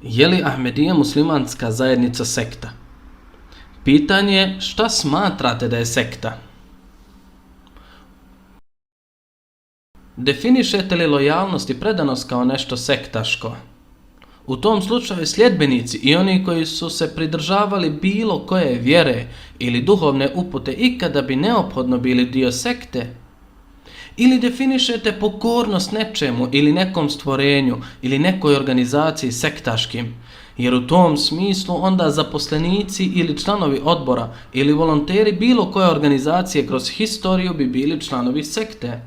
Je li Ahmedija muslimanska zajednica sekta? Pitanje je šta smatrate da je sekta? Definišete li lojalnost i predanost kao nešto sektaško? U tom slučaju sljedbenici i oni koji su se pridržavali bilo koje vjere ili duhovne upute ikada bi neophodno bili dio sekte? Ili definišete pokornost nečemu ili nekom stvorenju ili nekoj organizaciji sektaškim, jer u tom smislu onda zaposlenici ili članovi odbora ili volonteri bilo koje organizacije kroz historiju bi bili članovi sekte.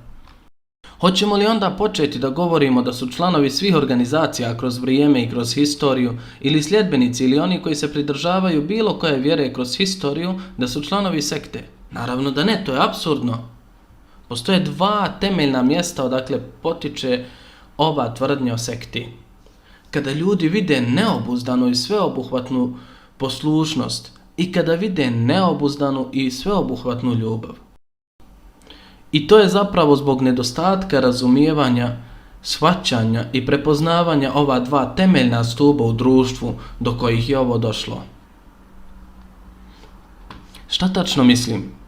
Hoćemo li onda početi da govorimo da su članovi svih organizacija kroz vrijeme i kroz historiju ili sljedbenici ili oni koji se pridržavaju bilo koje vjere kroz historiju da su članovi sekte? Naravno da ne, to je apsurdno. Postoje dva temeljna mjesta odakle potiče ova tvrdnja o sekti. Kada ljudi vide neobuzdanu i sveobuhvatnu poslušnost i kada vide neobuzdanu i sveobuhvatnu ljubav. I to je zapravo zbog nedostatka razumijevanja, shvaćanja i prepoznavanja ova dva temeljna stupa u društvu do kojih je ovo došlo. Šta tačno mislim?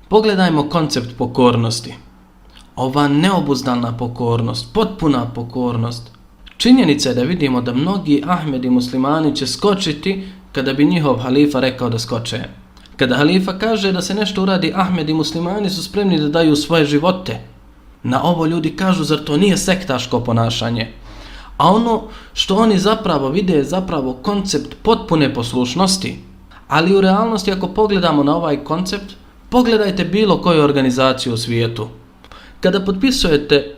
Pogledajmo koncept pokornosti. Ova neobuzdana pokornost, potpuna pokornost. Činjenica je da vidimo da mnogi Ahmedi muslimani će skočiti kada bi njihov halifa rekao da skoče. Kada halifa kaže da se nešto uradi, Ahmedi muslimani su spremni da daju svoje živote. Na ovo ljudi kažu, zar to nije sektaško ponašanje? A ono što oni zapravo vide je zapravo koncept potpune poslušnosti. Ali u realnosti ako pogledamo na ovaj koncept, pogledajte bilo koju organizaciju u svijetu. Kada potpisujete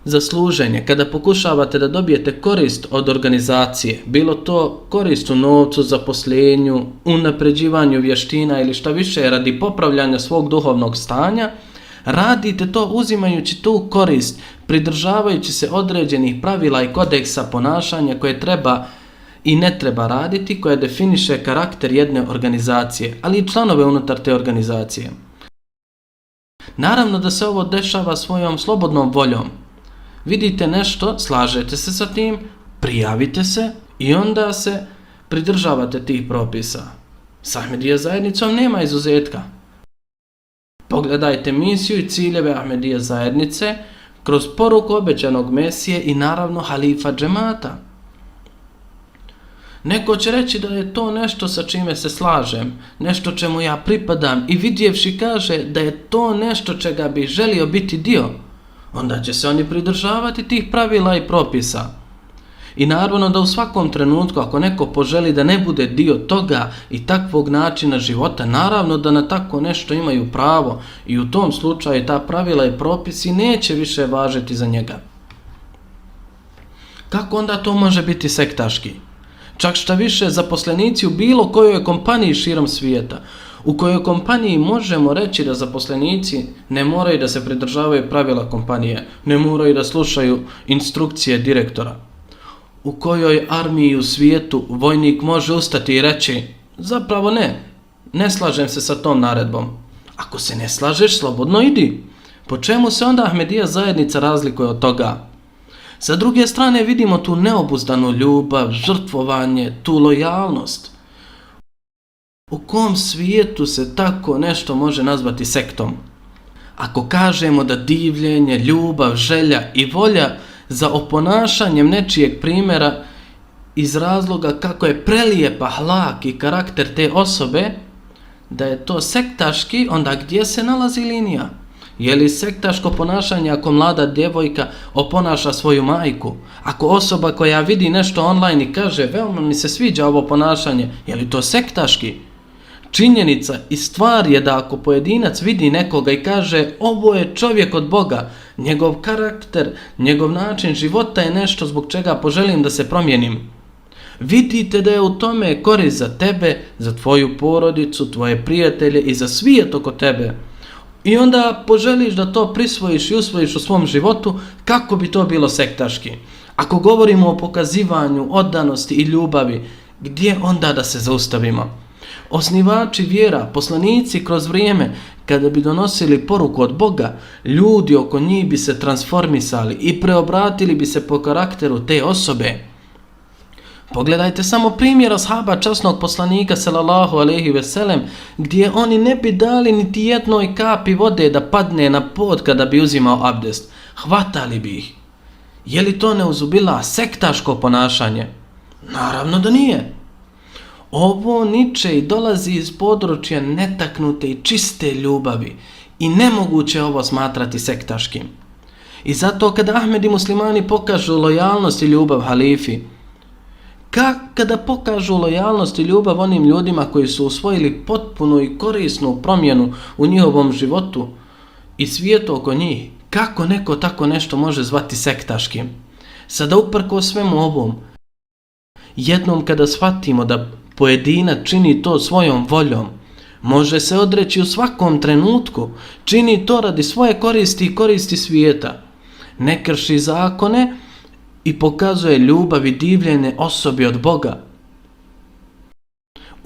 za služenje, kada pokušavate da dobijete korist od organizacije, bilo to korist u novcu, zaposlenju, unapređivanju vještina ili šta više radi popravljanja svog duhovnog stanja, radite to uzimajući tu korist, pridržavajući se određenih pravila i kodeksa ponašanja koje treba i ne treba raditi, koje definiše karakter jedne organizacije, ali i članove unutar te organizacije. Naravno da se ovo dešava svojom slobodnom voljom. Vidite nešto, slažete se sa tim, prijavite se i onda se pridržavate tih propisa. S Ahmedija zajednicom nema izuzetka. Pogledajte misiju i ciljeve Ahmedija zajednice kroz poruku obećanog Mesije i naravno halifa džemata. Neko će reći da je to nešto sa čime se slažem, nešto čemu ja pripadam i vidjevši kaže da je to nešto čega bi želio biti dio. Onda će se oni pridržavati tih pravila i propisa. I naravno da u svakom trenutku ako neko poželi da ne bude dio toga i takvog načina života, naravno da na tako nešto imaju pravo i u tom slučaju ta pravila i propisi neće više važiti za njega. Kako onda to može biti sektaški? Čak šta više, zaposlenici u bilo kojoj kompaniji širom svijeta, u kojoj kompaniji možemo reći da zaposlenici ne moraju da se pridržavaju pravila kompanije, ne moraju da slušaju instrukcije direktora, u kojoj armiji u svijetu vojnik može ustati i reći zapravo ne slažem se sa tom naredbom. Ako se ne slažeš, slobodno idi. Po čemu se onda Ahmedija zajednica razlikuje od toga? Sa druge strane vidimo tu neobuzdanu ljubav, žrtvovanje, tu lojalnost. U kom svijetu se tako nešto može nazvati sektom? Ako kažemo da divljenje, ljubav, želja i volja za oponašanjem nečijeg primjera iz razloga kako je prelijepa hlak i karakter te osobe, da je to sektaški, onda gdje se nalazi linija? Je li sektaško ponašanje ako mlada djevojka oponaša svoju majku? Ako osoba koja vidi nešto online i kaže veoma mi se sviđa ovo ponašanje, je li to sektaški? Činjenica i stvar je da ako pojedinac vidi nekoga i kaže ovo je čovjek od Boga, njegov karakter, njegov način života je nešto zbog čega poželim da se promijenim. Vidite da je u tome korist za tebe, za tvoju porodicu, tvoje prijatelje i za svijet oko tebe. I onda poželiš da to prisvojiš i usvojiš u svom životu, kako bi to bilo sektaški? Ako govorimo o pokazivanju oddanosti i ljubavi, gdje onda da se zaustavimo? Osnivači vjera, poslanici kroz vrijeme, kada bi donosili poruku od Boga, ljudi oko njih bi se transformisali i preobratili bi se po karakteru te osobe. Pogledajte samo primjer ashaba časnog poslanika sallallahu alejhi ve sellem, gdje oni ne bi dali niti jednoj kapi vode da padne na pod kada bi uzimao abdest. Hvatali bi ih. Je li to neuzubila sektaško ponašanje? Naravno da nije. Ovo niče i dolazi iz područja netaknute i čiste ljubavi i nemoguće ovo smatrati sektaškim. I zato kada Ahmed i muslimani pokažu lojalnost i ljubav halifi, kada pokažu lojalnost i ljubav onim ljudima koji su usvojili potpunu i korisnu promjenu u njihovom životu i svijetu oko njih, kako neko tako nešto može zvati sektaškim? Sada uprko svemu ovom, jednom kada shvatimo da pojedinac čini to svojom voljom, može se odreći u svakom trenutku, čini to radi svoje koristi i koristi svijeta, ne krši zakone i pokazuje ljubav i divljenje osobi od Boga.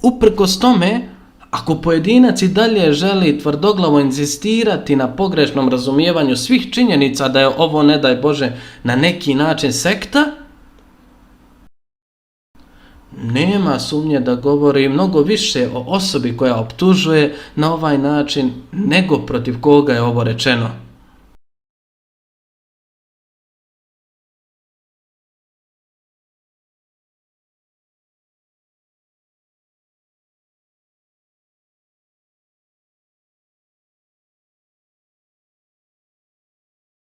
Uprkos tome, ako pojedinac i dalje želi tvrdoglavo inzistirati na pogrešnom razumijevanju svih činjenica da je ovo, ne daj Bože, na neki način sekta, nema sumnje da govori mnogo više o osobi koja optužuje na ovaj način nego protiv koga je ovo rečeno.